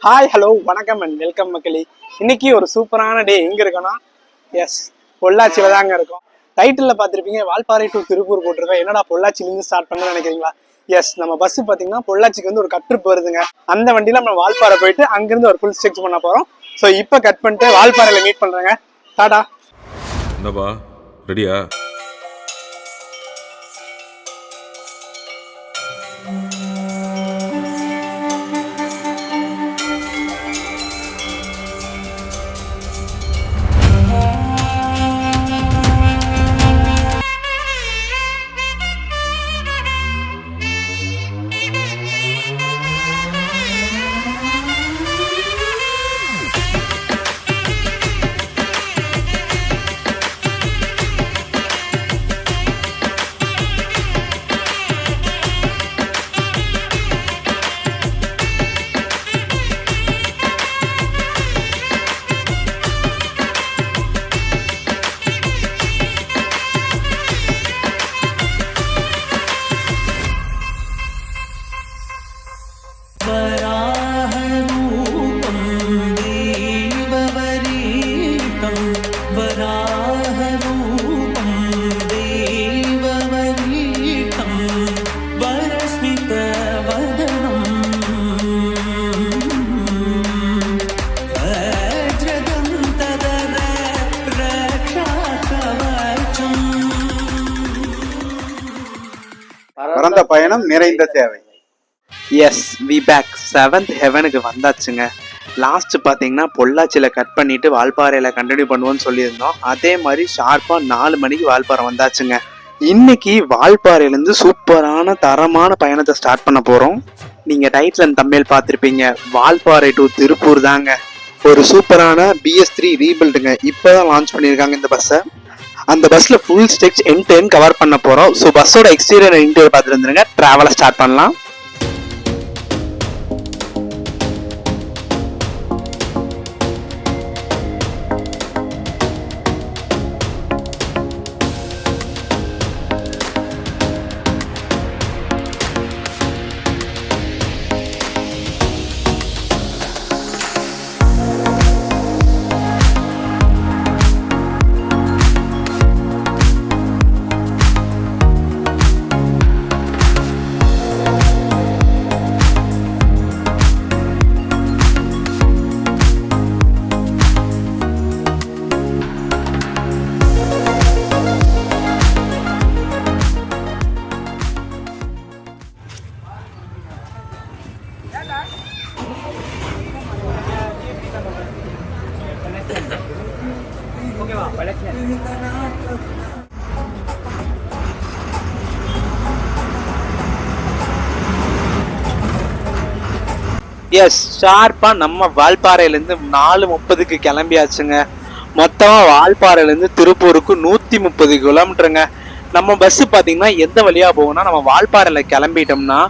Hi hello வணக்கம் and welcome மக்களே. இன்னைக்கு ஒரு சூப்பரான டே. எங்க இருக்கோம்னா பொள்ளாச்சியில தாங்க இருக்கும். டைட்டில் பார்த்துருப்பீங்க, வால்பாறை டு திருப்பூர் போட்டிருக்கோம். என்னடா பொள்ளாச்சிலேருந்து ஸ்டார்ட் பண்ணணும்னு நினைக்கிறீங்களா? நம்ம பஸ் பார்த்தீங்கன்னா பொள்ளாச்சிக்கு வந்து ஒரு கட் வருதுங்க. அந்த வண்டியில நம்ம வால்பாறை போயிட்டு அங்கிருந்து ஒரு ஃபுல் ஸ்டெச் பண்ண போறோம். ஸோ இப்போ கட் பண்ணிட்டு வால்பாறையில மீட் பண்றேங்க. டாடா. என்னப்பா ரெடியா? பரந்த பயணம் நிறைந்த சேவை. வி பேக் 7th ஹெவனுக்கு வந்தாச்சுங்க. லாஸ்ட் பார்த்தீங்கன்னா பொள்ளாச்சியில் கட் பண்ணிட்டு வால்பாறையில் கண்டினியூ பண்ணுவோம்னு சொல்லியிருந்தோம். அதே மாதிரி ஷார்ப்பாக 4 மணிக்கு வால்பாறை வந்தாச்சுங்க. இன்னைக்கு வால்பாறையிலேருந்து சூப்பரான தரமான பயணத்தை ஸ்டார்ட் பண்ண போகிறோம். நீங்கள் டைட்டில் அண்ட் தம்பேல் பார்த்துருப்பீங்க, வால்பாறை டு திருப்பூர் தாங்க. ஒரு சூப்பரான BS3 ரீபில்டுங்க. இப்போ தான் லான்ச் பண்ணியிருக்காங்க இந்த பஸ்ஸை. அந்த பஸ்ல full stretch end to end cover பண்ண போறோம். ஸோ பஸ்ஸோட எக்ஸ்டீரியர் இன்டீரியர் பார்த்துட்டு வந்துருங்க. டிராவலை ஸ்டார்ட் பண்ணலாம். ஷார்ப்பா நம்ம வால்பாறையிலேருந்து 4:30க்கு கிளம்பியாச்சுங்க. மொத்தமாக வால்பாறையிலேருந்து திருப்பூருக்கு 130 கிலோமீட்டருங்க. நம்ம பஸ்ஸு பார்த்தீங்கன்னா எந்த வழியாக போகும்னா, நம்ம வால்பாறையில் கிளம்பிட்டோம்னா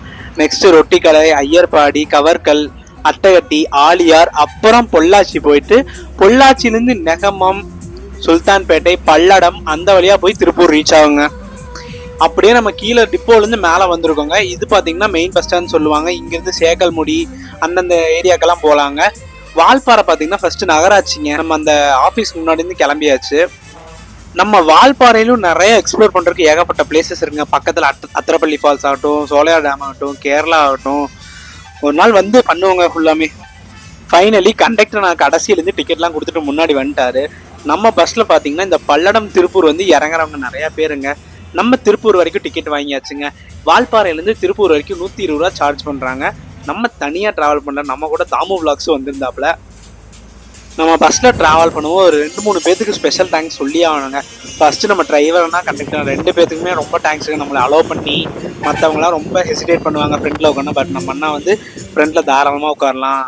நெக்ஸ்ட் ரொட்டிக்கடை, ஐயர்பாடி, கவர்கல், அட்டகட்டி, ஆலியார், அப்புறம் பொள்ளாச்சி போயிட்டு பொள்ளாச்சியிலேருந்து நெகமம், சுல்தான்பேட்டை, பல்லடம் அந்த வழியாக போய் திருப்பூர் ரீச் ஆகுங்க. அப்படியே நம்ம கீழே டிப்போலேருந்து மேலே வந்திருக்கோங்க. இது பார்த்தீங்கன்னா மெயின் பஸ் ஸ்டாண்ட் சொல்லுவாங்க. இங்கேருந்து சேகல்முடி அந்தந்த ஏரியாக்கெல்லாம் போகலாங்க. வால்பாறை பார்த்தீங்கன்னா ஃபர்ஸ்ட் நகராட்சிங்க. நம்ம அந்த ஆஃபீஸ் முன்னாடிருந்து கிளம்பியாச்சு. நம்ம வால்பாறையிலும் நிறைய எக்ஸ்ப்ளோர் பண்ணுறதுக்கு ஏகப்பட்ட பிளேசஸ் இருக்குங்க. பக்கத்தில் அத்திரப்பள்ளி ஃபால்ஸ் ஆகட்டும், சோலையார் டேம் ஆகட்டும், கேரளா ஆகட்டும், ஒரு நாள் வந்து பண்ணுவோங்க ஃபுல்லாமே. ஃபைனலி கண்டக்டர் நான் கடைசியிலேருந்து டிக்கெட்லாம் கொடுத்துட்டு முன்னாடி வந்துட்டாரு. நம்ம பஸ்ஸில் பார்த்தீங்கன்னா இந்த பல்லடம் திருப்பூர் வந்து இறங்குறவங்க நிறையா பேருங்க. நம்ம திருப்பூர் வரைக்கும் டிக்கெட் வாங்கியாச்சுங்க. வால்பாறையிலேருந்து திருப்பூர் வரைக்கும் 120 ரூபா சார்ஜ் பண்ணுறாங்க. நம்ம தனியாக ட்ராவல் பண்ணுற நம்ம கூட தாமு விளாக்ஸும் வந்திருந்தாப்புல. நம்ம பஸ்ஸில் ட்ராவல் பண்ணுவோம். ஒரு 2-3 பேத்துக்கு ஸ்பெஷல் தேங்க்ஸ் சொல்லி ஆகணுங்க. ஃபஸ்ட்டு நம்ம டிரைவர்னா கண்டக்டர் 2 பேத்துக்குமே ரொம்ப தேங்க்ஸுங்க. நம்மளை அலோவ் பண்ணி, மற்றவங்களாம் ரொம்ப ஹெசிடேட் பண்ணுவாங்க ஃப்ரெண்டில் உட்காந்து. பட் நம்ம அண்ணா வந்து ஃப்ரெண்டில் தாராளமாக உட்காரலாம்,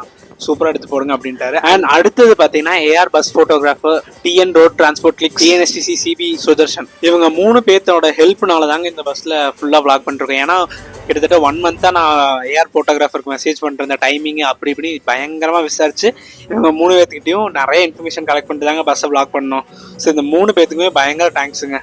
சூப்பராக எடுத்து போடுங்க அப்படின்ட்டாரு. அண்ட் அடுத்தது பார்த்தீங்கன்னா AR bus photographer, TN road transport click, TNSTC, CB Sudarshan, இவங்க 3 பேர்த்தோட ஹெல்ப்னால தாங்க இந்த பஸ்ஸில் ஃபுல்லாக வ்ளாக் பண்ணிருக்கேன். ஏன்னா கிட்டத்தட்ட 1 மந்த்தாக நான் AR ஃபோட்டோகிராஃபருக்கு மெசேஜ் பண்ணிருந்த டைமிங் அப்படி இப்படி பயங்கரமாக விசாரிச்சு இவங்க 3 பேர்த்துக்கிட்டையும் நிறைய இன்ஃபர்மேஷன் கலெக்ட் பண்ணிட்டு தாங்க பஸ்ஸை வ்ளாக் பண்ணோம். ஸோ இந்த 3 பேர்த்துக்குமே பயங்கர தேங்க்ஸுங்க.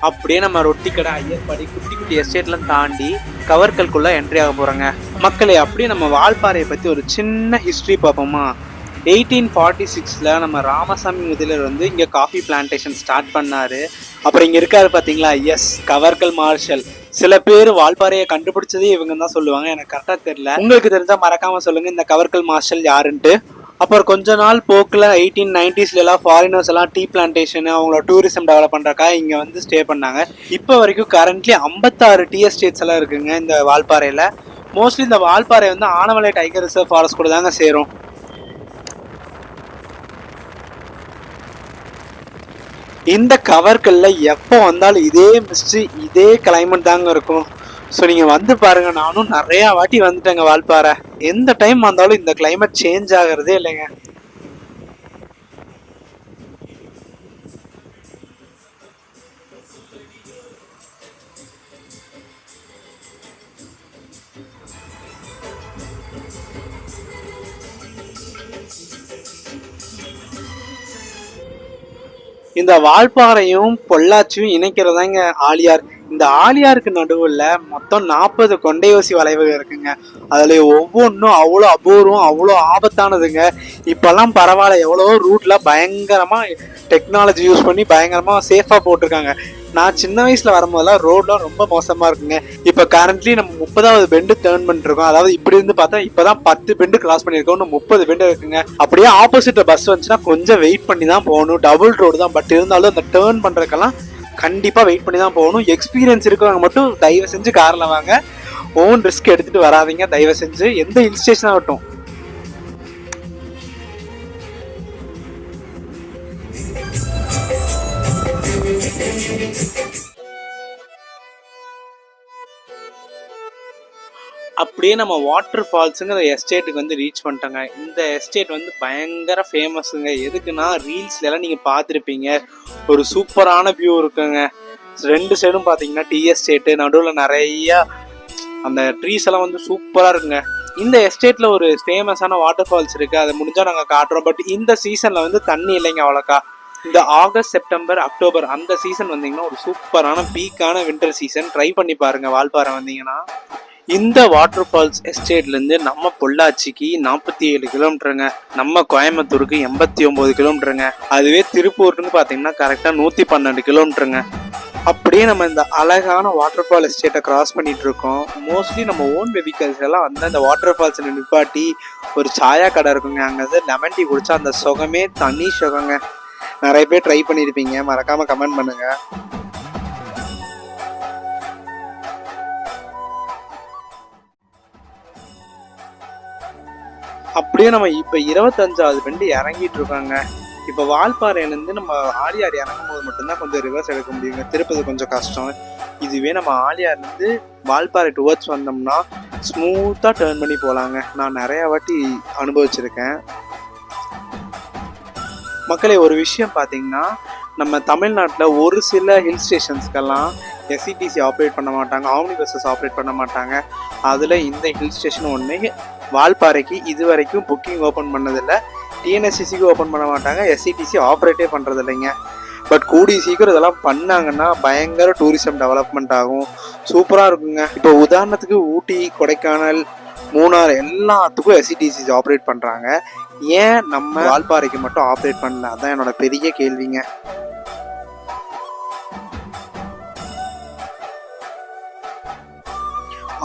அப்படியே நம்ம ரொட்டி கடை, ஐயர்பாடி, குட்டி குட்டி எஸ்டேட்லாம் தாண்டி கவர்கல்குள்ள என்ட்ரி ஆக போறோங்க. மக்களே, அப்படியே நம்ம வால்பாறையை பத்தி ஒரு சின்ன ஹிஸ்டரி பார்ப்போமா. 1846 நம்ம ராமசாமி முதலியார் வந்து இங்க காஃபி பிளான்டேஷன் ஸ்டார்ட் பண்ணாரு. அப்புறம் இங்க இருக்காரு பாத்தீங்களா, எஸ், கவர்கல் மார்ஷல். சில பேர் வால்பாறையை கண்டுபிடிச்சதே இவங்க தான் சொல்லுவாங்க, எனக்கு கரெக்டா தெரியல. உங்களுக்கு தெரிஞ்சா மறக்காம சொல்லுங்க இந்த கவர்கல் மார்ஷல் யாருன்ட்டு. அப்புறம் கொஞ்ச நாள் போக்கில் 1890s எல்லாம் ஃபாரினர்ஸ் எல்லாம் டீ பிளான்டேஷன் அவங்களோட டூரிசம் டெவலப் பண்ணுறக்காக இங்கே வந்து ஸ்டே பண்ணாங்க. இப்போ வரைக்கும் கரண்ட்லி 56 டீ எஸ்டேட்ஸ் எல்லாம் இருக்குங்க இந்த வால்பாறையில். மோஸ்ட்லி இந்த வால்பாறை வந்து ஆனமலை டைகர் ரிசர்வ் ஃபாரஸ்ட் கூட தாங்க சேரும். இந்த கவர்கல்ல எப்போ வந்தாலும் இதே மிஸ்ட்ரி, இதே கிளைமேட் தாங்க இருக்கும். ஸோ நீங்கள் வந்து பாருங்க, நானும் நிறையா வாட்டி வந்துட்டேங்க வால்பாறை. எந்த டைம் வந்தாலும் இந்த கிளைமேட் சேஞ்ச் ஆகிறதே இல்லைங்க. இந்த வால்பாறையும் பொள்ளாச்சியும் இணைக்கிறதாங்க ஆலியார். இந்த ஆலியாருக்கு நடுவில் மொத்தம் 40 கொண்டையோசி வளைவுகள் இருக்குங்க. அதுல ஒவ்வொன்றும் அவ்வளோ அபூர்வம், அவ்வளோ ஆபத்தானதுங்க. இப்பெல்லாம் பரவாயில்ல, எவ்வளவோ ரூட்ல பயங்கரமா டெக்னாலஜி யூஸ் பண்ணி பயங்கரமா சேஃபா போட்டிருக்காங்க. நான் சின்ன வயசுல வரும்போதெல்லாம் ரோட்லாம் ரொம்ப மோசமா இருக்குங்க. இப்ப கரண்ட்லி நம்ம 30வது பெண்டு டேர்ன் பண்ணிருக்கோம். அதாவது இப்படி இருந்து பார்த்தா இப்பதான் 10 பெண்டு கிராஸ் பண்ணிருக்கோம், இன்னும் 30 பெண்டு இருக்குங்க. அப்படியே ஆப்போசிட்ல பஸ் வந்துச்சுன்னா கொஞ்சம் வெயிட் பண்ணி தான் போகணும். டபுள் ரோடு தான், பட் இருந்தாலும் அந்த டேர்ன் பண்றதுக்கெல்லாம் கண்டிப்பா வெயிட் பண்ணி தான் போகணும். எக்ஸ்பீரியன்ஸ் இருக்கவங்க மட்டும் தயவு செஞ்சு கார்ல வாங்க, ஓன் ரிஸ்க் எடுத்துட்டு வராதிங்க தயவு செஞ்சு, எந்த ஹில் ஸ்டேஷன் ஆகட்டும். அப்படியே நம்ம வாட்டர் ஃபால்ஸுங்கிற எஸ்டேட்டுக்கு வந்து ரீச் பண்ணிட்டோங்க. இந்த எஸ்டேட் வந்து பயங்கர ஃபேமஸுங்க. எதுக்குன்னா ரீல்ஸ்ல எல்லாம் நீங்க பார்த்துருப்பீங்க, ஒரு சூப்பரான வியூ இருக்குங்க. 2 சைடும் பார்த்தீங்கன்னா டீ எஸ்டேட்டு, நடுவில் நிறைய அந்த ட்ரீஸ் எல்லாம் வந்து சூப்பராக இருக்குங்க. இந்த எஸ்டேட்ல ஒரு ஃபேமஸான வாட்டர் ஃபால்ஸ் இருக்கு, அதை முடிஞ்சா நாங்கள் காட்டுறோம். பட் இந்த சீசன்ல வந்து தண்ணி இல்லைங்க அவ்வளோக்கா. இந்த ஆகஸ்ட், செப்டம்பர், அக்டோபர் அந்த சீசன் வந்தீங்கன்னா ஒரு சூப்பரான பீக்கான வின்டர் சீசன். ட்ரை பண்ணி பாருங்க வால்பாறை வந்தீங்கன்னா. இந்த வாட்டர் ஃபால்ஸ் எஸ்டேட்லேருந்து நம்ம பொள்ளாச்சிக்கு 47 கிலோமீட்டருங்க, நம்ம கோயம்புத்தூருக்கு 89 கிலோமீட்டருங்க, அதுவே திருப்பூருக்கு பார்த்தீங்கன்னா கரெக்டாக 112 கிலோமீட்டருங்க. அப்படியே நம்ம இந்த அழகான வாட்டர் ஃபால் எஸ்டேட்டை கிராஸ் பண்ணிட்டு இருக்கோம். மோஸ்ட்லி நம்ம ஓன் வெஹிக்கல்ஸ் எல்லாம் வந்து அந்த வாட்டர் ஃபால்ஸில் நிப்பாட்டி ஒரு சாயா கடை இருக்குங்க, அங்கே வந்து லெமன் டீ குடிச்சா அந்த சுகமே தனி சுகங்க. நிறைய பேர் ட்ரை பண்ணியிருப்பீங்க, மறக்காம கமெண்ட் பண்ணுங்க. அப்படியே நம்ம இப்போ 25வது பெண்டு இறங்கிட்டு இருக்காங்க. இப்போ வால்பாறையிலேருந்து நம்ம ஆலியார் இறங்கும் போது மட்டும்தான் கொஞ்சம் ரிவர்ஸ் எடுக்க முடியுங்க, திருப்பது கொஞ்சம் கஷ்டம். இதுவே நம்ம ஆலியார்லேருந்து வால்பாறை டுவர்ட்ஸ் வந்தோம்னா ஸ்மூத்தாக டேர்ன் பண்ணி போகலாங்க. நான் நிறையா வாட்டி அனுபவிச்சிருக்கேன். மக்களே, ஒரு விஷயம் பார்த்தீங்கன்னா, நம்ம தமிழ்நாட்டில் ஒரு சில ஹில் ஸ்டேஷன்ஸ்க்கெல்லாம் எஸ்இடிசி ஆப்ரேட் பண்ண மாட்டாங்க, ஆம்னி பஸ்ஸஸ் ஆப்ரேட் பண்ண மாட்டாங்க. அதில் இந்த ஹில் ஸ்டேஷன் ஒன்று. வால்பாறைக்கு இது வரைக்கும் புக்கிங் ஓப்பன் பண்ணதில்லை, டிஎன்எஸ்சிசிக்கு ஓப்பன் பண்ண மாட்டாங்க, எஸ்இடிசி ஆப்ரேட்டே பண்ணுறது இல்லைங்க. பட் கூடிய சீக்கிரம் இதெல்லாம் பண்ணாங்கன்னா பயங்கர டூரிசம் டெவலப்மெண்ட் ஆகும், சூப்பராக இருக்குங்க. இப்போ உதாரணத்துக்கு ஊட்டி, கொடைக்கானல், மூணார் எல்லாத்துக்கும் எஸ்இடிசி ஆப்ரேட் பண்ணுறாங்க. ஏன் நம்ம வால்பாறைக்கு மட்டும் ஆப்ரேட் பண்ணல? அதான் என்னோட பெரிய கேள்விங்க.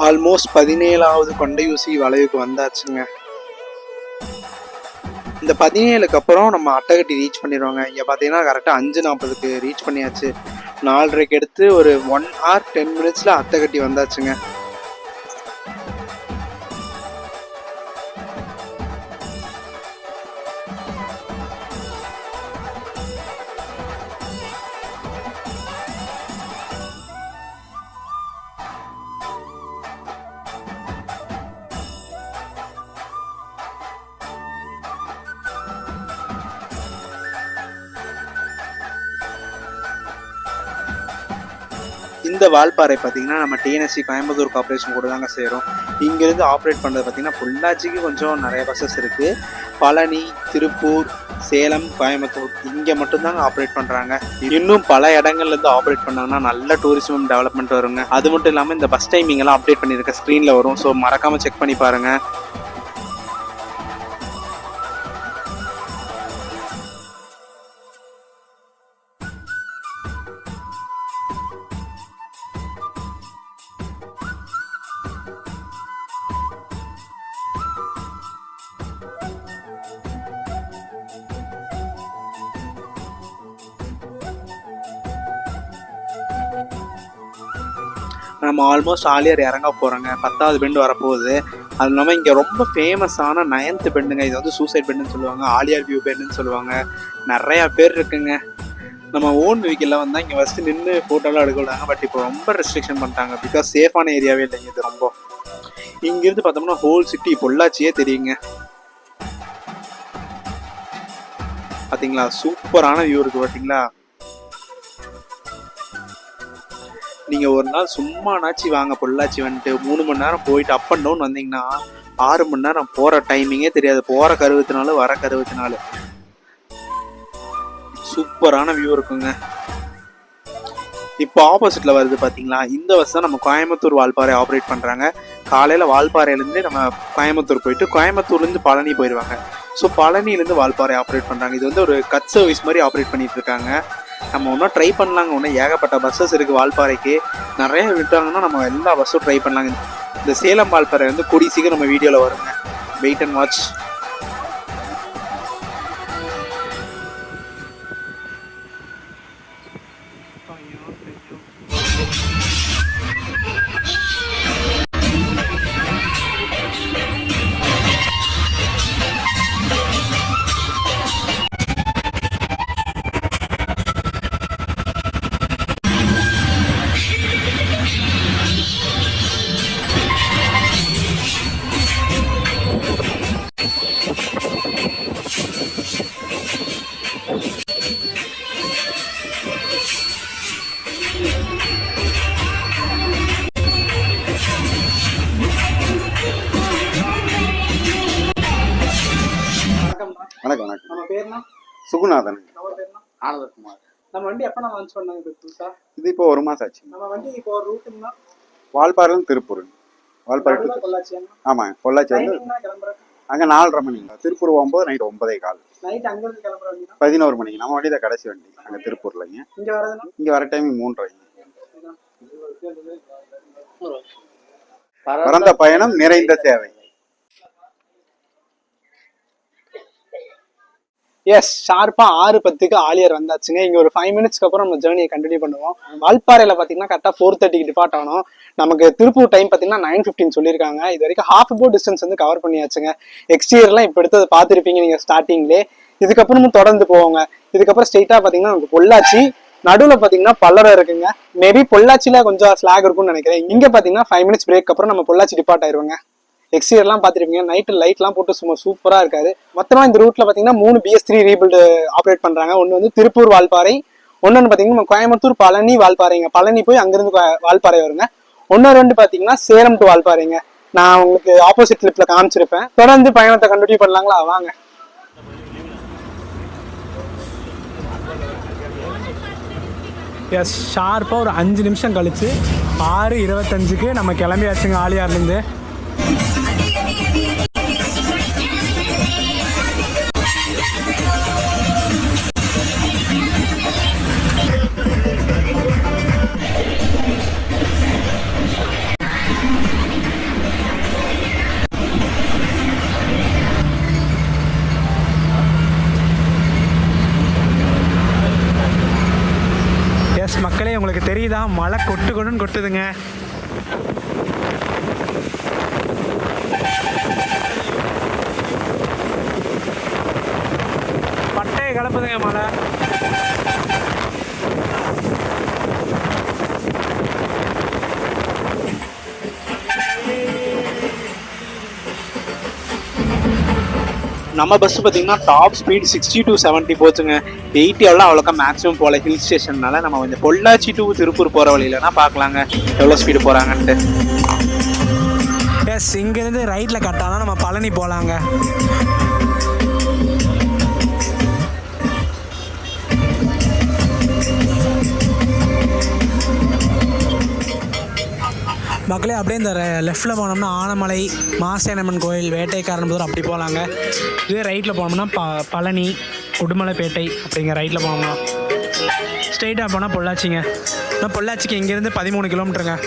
ஆல்மோஸ்ட் 17வது கொண்டையூசி வளைவுக்கு வந்தாச்சுங்க. இந்த 17க்கு அப்புறம் நம்ம அட்டகட்டி ரீச் பண்ணிடுவாங்க. இங்கே பார்த்தீங்கன்னா கரெக்டாக 5:40க்கு ரீச் பண்ணியாச்சு. 4:30க்கு எடுத்து ஒரு 1 hour 10 minutes அட்டகட்டி வந்தாச்சுங்க. இந்த வால்பாறை பார்த்தீங்கன்னா நம்ம டிஎன்எஸ்சி கோயம்புத்தூர் கார்பரேஷன் கூட தாங்க சேரும். இங்கேருந்து ஆப்ரேட் பண்ணுறது பார்த்தீங்கன்னா பொள்ளாச்சிக்கு கொஞ்சம் நிறைய பஸ்ஸஸ் இருக்குது. பழனி, திருப்பூர், சேலம், கோயம்புத்தூர் இங்கே மட்டும்தாங்க ஆப்ரேட் பண்ணுறாங்க. இன்னும் பல இடங்கள்லேருந்து ஆப்ரேட் பண்ணாங்கன்னா நல்ல டூரிசம் டெவலப்மெண்ட் வருங்க. அது மட்டும் இல்லாமல் இந்த பஸ் டைமிங் எல்லாம் அப்டேட் பண்ணியிருக்க ஸ்க்ரீனில் வரும். ஸோ மறக்காமல் செக் பண்ணி பாருங்கள். நம்ம ஆல்மோஸ்ட் ஆலியார் இறங்க போகிறோங்க. 10வது பெண்டு வரப்போகுது. அது இல்லாமல் இங்கே ரொம்ப ஃபேமஸான 9th பெண்டுங்க. இது வந்து சூசைட் பெண்டுன்னு சொல்லுவாங்க, ஆலியார் வியூ பெண்டுன்னு சொல்லுவாங்க. நிறையா பேர் இருக்குங்க. நம்ம ஓன் வெஹிக்கிளில் வந்தால் இங்கே ஃபஸ்ட்டு நின்று ஃபோட்டோலாம் எடுக்க விடாங்க. பட் இப்போ ரொம்ப ரெஸ்ட்ரிக்ஷன் பண்ணிட்டாங்க. பிகாஸ் சேஃபான ஏரியாவே இல்லைங்க இது. ரொம்ப இங்கேருந்து பார்த்தோம்னா ஹோல் சிட்டி பொள்ளாச்சியே தெரியுங்க. பார்த்தீங்களா, சூப்பரான வியூ இருக்குது பார்த்தீங்களா. நீங்கள் ஒரு நாள் சும்மானாச்சு வாங்க பொள்ளாச்சி வந்துட்டு 3 மணி நேரம் போயிட்டு அப் அண்ட் டவுன் வந்தீங்கன்னா 6 மணி நேரம் போகிற டைமிங்கே தெரியாது. போகிற கருவத்தினால வர கருவத்தினால சூப்பரான வியூ இருக்குங்க. இப்போ ஆப்போசிட்டில் வருது பார்த்தீங்களா, இந்த பஸ் தான் நம்ம கோயம்புத்தூர் வால்பாறை ஆப்ரேட் பண்ணுறாங்க. காலையில் வால்பாறையிலேருந்து நம்ம கோயம்புத்தூர் போயிட்டு கோயம்புத்தூர்லேருந்து பழனி போயிடுவாங்க. ஸோ பழனிலேருந்து வால்பாறை ஆப்ரேட் பண்ணுறாங்க. இது வந்து ஒரு கட் சர்வீஸ் மாதிரி ஆப்ரேட் பண்ணிட்டு இருக்காங்க. நம்ம இன்னும் ட்ரை பண்ணலாங்க. இன்னும் ஏகப்பட்ட பஸ்ஸஸ் இருக்குது வால்பாறைக்கு. நிறைய விட்டாங்கன்னா நம்ம எல்லா பஸ்ஸும் ட்ரை பண்ணலாங்க. இந்த சேலம் வால்பாறை வந்து கூடிய சீக்கிரம் நம்ம வீடியோவில் வருங்க. Wait and watch. வணக்கம் வணக்கம். நம்ம பேர்னா சுகுநாதன். நம்ம பேர்னா ஆனந்தகுமார். நம்ம வண்டி எப்போ நான் லான்ச் பண்ணாங்க இப்போ புதுசா? இது இப்போ 1 மாதம் ஆச்சு. நம்ம வண்டி இப்போ ஒரு ரூட்டுன்னா வால்பாறையிலும் திருப்பூர். வால்பாறை to பொள்ளாச்சி. ஆமாம், பொள்ளாச்சி வந்து கிளம்புறேன் அங்கே 4:30 மணிங்க. திருப்பூர் போகும்போது நைட் 9:15. நைட் அங்கேருந்து கிளம்புற வண்டினா 11 மணிக்கு. நம்ம வண்டி தான் கடைசி வண்டி அங்கே திருப்பூர்லங்க. இங்கே வரதுன்னா இங்கே வர டைமிங் 3:30. பரந்த பயணம் நிறைந்த சேவை. எஸ், ஷார்ப்பாக 6:10க்கு ஆலியார் வந்தாச்சுங்க. இங்கே ஒரு 5 மினிட்ஸ்க்கு அப்புறம் நம்ம ஜேர்னியை கண்டினியூ பண்ணுவோம். வால்பாறையில் பார்த்தீங்கன்னா கரெக்டாக 4:30க்கு டிபார்ட் ஆகணும். நமக்கு திருப்பூர் டைம் பார்த்தீங்கன்னா 9:15 சொல்லியிருக்காங்க. இது வரைக்கும் ஹாஃப் போர் டிஸ்டன்ஸ் வந்து கவர் பண்ணியாச்சுங்க. எக்ஸ்டீரியர்லாம் இப்போ எடுத்து பார்த்துருப்பீங்க நீங்கள் ஸ்டார்டிங்லேயே. இதுக்கப்புறமும் தொடர்ந்து போவாங்க. இதுக்கப்புறம் ஸ்ட்ரெயிட்டாக பார்த்தீங்கன்னா நமக்கு பொள்ளாச்சி, நடுவில் பார்த்தீங்கன்னா பல்லடம் இருக்குங்க. மேபி பொள்ளாச்சியில் கொஞ்சம் ஸ்லாக் இருக்கும்னு நினைக்கிறேன். இங்கே பார்த்தீங்கன்னா 5 மினிட்ஸ் பிரேக் அப்புறம் நம்ம பொள்ளாச்சி டிபார்ட் ஆயிடுவாங்க. எக்ஸ்டீரியர்லாம் பார்த்துருப்பீங்க. நைட்டு லைட்லாம் போட்டு சும்மா சூப்பராக இருக்காது. மொத்தமாக இந்த ரூட்டில் பார்த்தீங்கன்னா 3 BS3 ரீபில்டு ஆப்ரேட் பண்ணுறாங்க. ஒன்று வந்து திருப்பூர் வால்பாறை, ஒன்று பார்த்தீங்கன்னா நம்ம கோயம்புத்தூர் பழனி வால்பாறைங்க. பழனி போய் அங்கேருந்து வால்பாறை வருங்க. ஒன்று 2 பார்த்தீங்கன்னா சேலம் டு வால்பாறைங்க. நான் உங்களுக்கு ஆப்போசிட் கிளிப்பில் காமிச்சிருப்பேன். தொடர்ந்து பயணத்தை கண்டினியூ பண்ணலாங்களா? வாங்க. எஸ், ஷார்ப்பாக ஒரு 5 நிமிஷம் கழிச்சு 6:25க்கு நம்ம கிளம்பியாச்சுங்க ஆலியார்லேருந்து. எஸ் மக்களே, உங்களுக்கு தெரியுதா மழை கொட்டுன்னு கொட்டுதுங்க. பட்டையை கிளப்புதுங்க மழை. நம்ம பஸ் பார்த்தீங்கன்னா டாப் ஸ்பீட் 60 to 70 போச்சுங்க. 80 எவ்வளோ அவ்வளோக்கா மேக்ஸிமம் போகல. ஹில் ஸ்டேஷன்னால நம்ம கொஞ்சம் பொள்ளாச்சி டு திருப்பூர் போகிற வழியிலனா பார்க்கலாங்க எவ்வளோ ஸ்பீடு போகிறாங்கன்ட்டு. எஸ், இங்கேருந்து ரைட்டில் கட்டானா நம்ம பழனி போகலாங்க. மக்களே அப்படியே இந்த லெஃப்ட்டில் போனோம்னா ஆனமலை, மாசேனம்மன் கோயில், வேட்டைக்காரன்புதூர் அப்படி போகலாங்க. இதே ரைட்டில் போனோம்னா பழனி, உடுமலைப்பேட்டை அப்படிங்கிற ரைட்டில் போனோம்னா. ஸ்ட்ரெயிட்டாக போனால் பொள்ளாச்சிங்க. ஆனால் பொள்ளாச்சிக்கு இங்கேருந்து 13 கிலோமீட்டருங்க.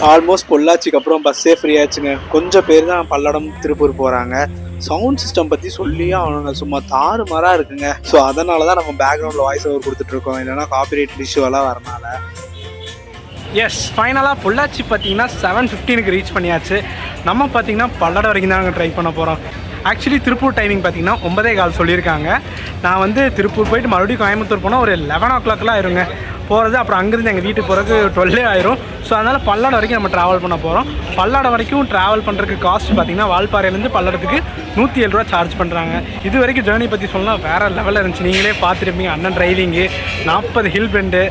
ஆல்மோஸ்ட் பொள்ளாச்சிக்கு அப்புறம் பஸ்ஸே ஃப்ரீ ஆச்சுங்க. கொஞ்சம் பேர் தான் பல்லடம், திருப்பூர் போகிறாங்க. சவுண்ட் சிஸ்டம் பற்றி சொல்லியே அவனுங்க சும்மா தாறுமாறாக இருக்குங்க. ஸோ அதனால தான் நம்ம பேக்ரவுண்டில் வாய்ஸ் ஓவர் கொடுத்துட்ருக்கோம், இல்லைன்னா காப்பிரைட் இஷ்யூவெல்லாம் வரனால. எஸ், ஃபைனலாக பொள்ளாச்சி பார்த்தீங்கன்னா 7:15 ரீச் பண்ணியாச்சு. நம்ம பார்த்தீங்கன்னா பல்லடம் வரைக்கும் தான் நாங்கள் ட்ரை பண்ண போகிறோம். ஆக்சுவலி திருப்பூர் டைமிங் பார்த்தீங்கன்னா 9:15 சொல்லியிருக்காங்க. நான் வந்து திருப்பூர் போயிட்டு மறுபடியும் கோயம்புத்தூர் போனால் ஒரு 11 o'clockலாம் ஆயிருங்க போகிறது. அப்புறம் அங்கேருந்து எங்கள் வீட்டுக்கு போகிறதுக்கு 12 ஆயிரும். ஸோ அதனால் பல்லடம் வரைக்கும் நம்ம ட்ராவல் பண்ண போகிறோம். பல்லடம் வரைக்கும் ட்ராவல் பண்ணுறதுக்கு காஸ்ட் பார்த்திங்கன்னா வால்பாறையிலேருந்து பல்லடத்துக்கு 107 ரூபா சார்ஜ் பண்ணுறாங்க. இது வரைக்கும் ஜேர்னி பற்றி சொல்லலாம் வேறு லெவலில் இருந்துச்சு. நீங்களே பார்த்துருப்பீங்க, அண்ணன் டிரைவிங்கு, 40 ஹில் பெண்டு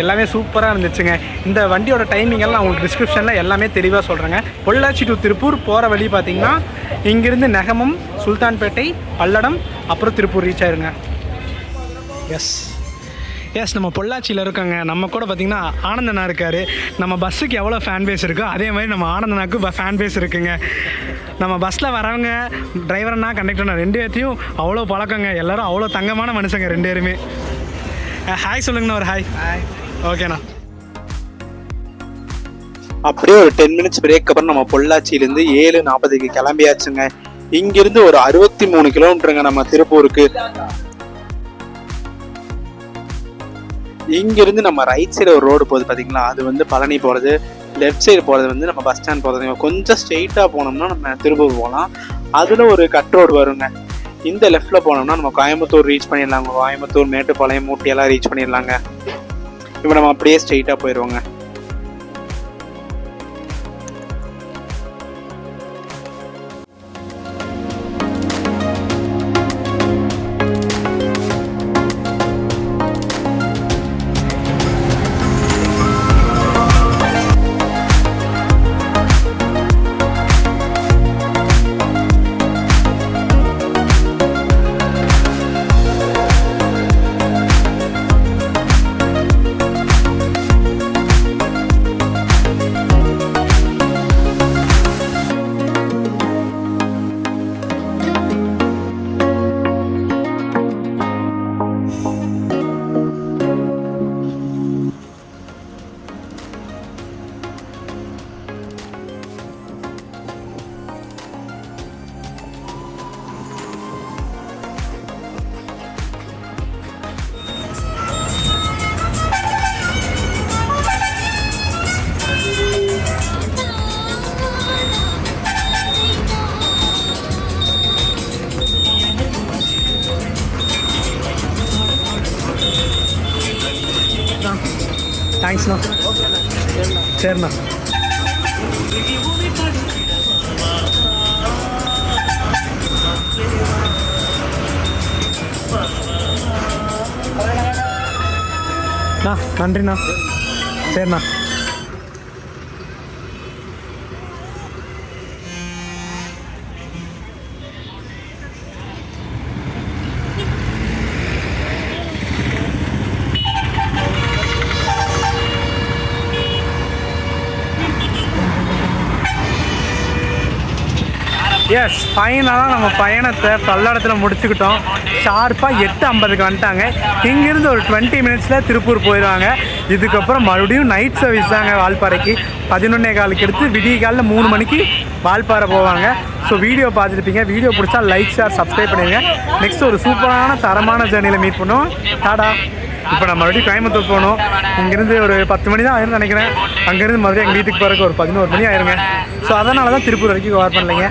எல்லாமே சூப்பராக இருந்துச்சுங்க. இந்த வண்டியோட டைமிங் எல்லாம் உங்களுக்கு டிஸ்கிரிப்ஷனில் எல்லாமே தெளிவாக சொல்கிறேங்க. பொள்ளாச்சி டு திருப்பூர் போகிற வழி பார்த்திங்கன்னா இங்கேருந்து நெகமம், சுல்தான்பேட்டை, பல்லடம், அப்புறம் திருப்பூர் ரீச் ஆயிருங்க. எஸ், நம்ம பொள்ளாச்சியில் இருக்கோங்க. நம்ம கூட பார்த்திங்கன்னா ஆனந்தனா இருக்கார். நம்ம பஸ்ஸுக்கு எவ்வளோ ஃபேன் பேஸ் இருக்கோ அதே மாதிரி நம்ம ஆனந்தனாக்கு ஃபேன் பேஸ் இருக்குங்க. நம்ம பஸ்ஸில் வரவங்க, டிரைவர்னா கண்டக்டர்னா 2 பேர்த்தையும் அவ்வளோ பழக்கங்க. எல்லோரும் அவ்வளோ தங்கமான மனுஷங்க 2 பேருமே. ஹாய் சொல்லுங்கண்ணா, ஒரு ஹாய். ஓகேண்ணா. அப்படியே ஒரு 10 minutes பிரேக் அப்புறம் நம்ம பொள்ளாச்சியிலேருந்து 7:40க்கு கிளம்பியாச்சுங்க. இங்கிருந்து ஒரு 63 கிலோமீட்டருங்க நம்ம திருப்பூருக்கு. இங்கிருந்து நம்ம ரைட் சைடு ஒரு ரோடு போகுது பார்த்தீங்களா, அது வந்து பழனி போகிறது. லெஃப்ட் சைடு போகிறது வந்து நம்ம பஸ் ஸ்டாண்ட் போகிறது. கொஞ்சம் ஸ்ட்ரெயிட்டாக போனோம்னா நம்ம திருப்பூர் போகலாம். அதில் ஒரு கட் ரோடு வருங்க. இந்த லெஃப்டில் போனோம்னா நம்ம கோயம்புத்தூர் ரீச் பண்ணிடலாங்க. கோயம்புத்தூர், மேட்டுப்பாளையம், ஊட்டியெல்லாம் ரீச் பண்ணிடலாங்க. இப்போ நம்ம அப்படியே ஸ்ட்ரெயிட்டாக போயிடுவோங்க. தேங்க்ஸ்ண்ணா. சரிண்ணா. நன்றிண்ணா. சரிண்ணா. எஸ் ஃபைனலாக நம்ம பயணத்தை பல்லடத்தில் முடிச்சுக்கிட்டோம். ஷார்ப்பாக 8:50க்கு வந்துட்டாங்க. இங்கேருந்து ஒரு 20 மினிட்ஸில் திருப்பூர் போயிடுவாங்க. இதுக்கப்புறம் மறுபடியும் நைட் சர்வீஸ் தாங்க வால்பாறைக்கு. 11:15க்கு எடுத்து விடிய காலில் 3 மணிக்கு வால்பாறை போவாங்க. ஸோ வீடியோ பார்த்துருப்பீங்க. வீடியோ பிடிச்சா லைக், ஷேர், சப்ஸ்கிரைப் பண்ணிடுங்க. நெக்ஸ்ட் ஒரு சூப்பரான தரமான ஜேர்னியில் மீட் பண்ணுவோம். டாடா. இப்போ நம்ம மறுபடியும் கோயம்புத்தூர் போகணும். இங்கேருந்து ஒரு 10 மணி தான் ஆயிரும்னு நினைக்கிறேன். அங்கேருந்து மறுபடியும் எங்கள் வீட்டுக்கு போகிறக்கு ஒரு 11 மணி ஆயிருங்க. ஸோ அதனால தான் திருப்பூர் வரைக்கும் கவர் பண்ணலைங்க.